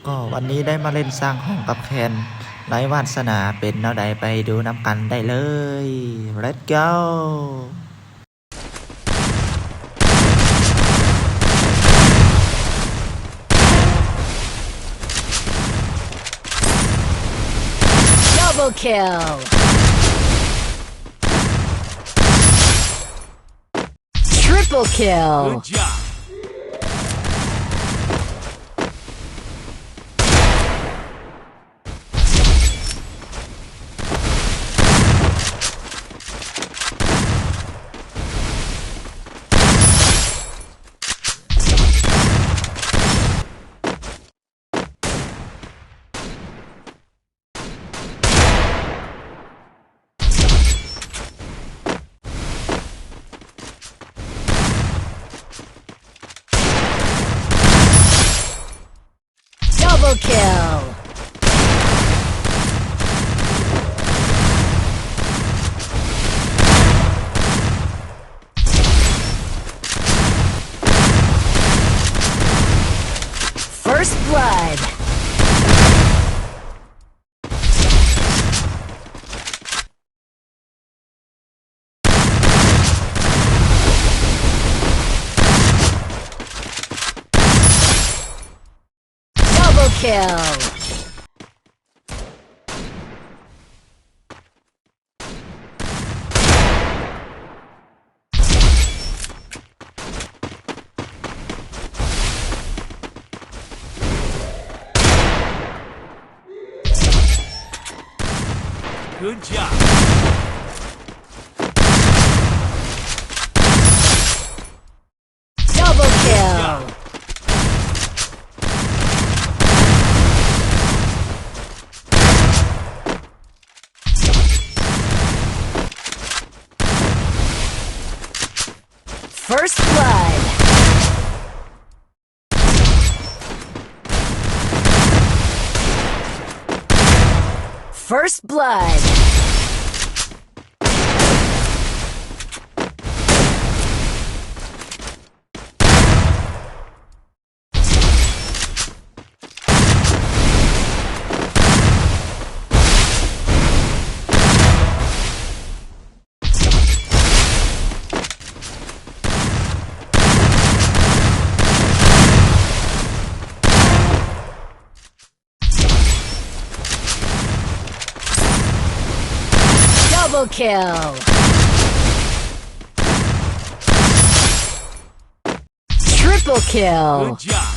ก็วันนี้ได้มาเล่นสร้างห้องกับแคนไร้วาสนาเป็นแนวใดไปดูนํากันได้เลย Let's go Double kill Triple kill Good job Double kill First blood Double kill Good job Double kill First blood First blood Double kill Triple kill Good job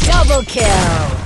Double kill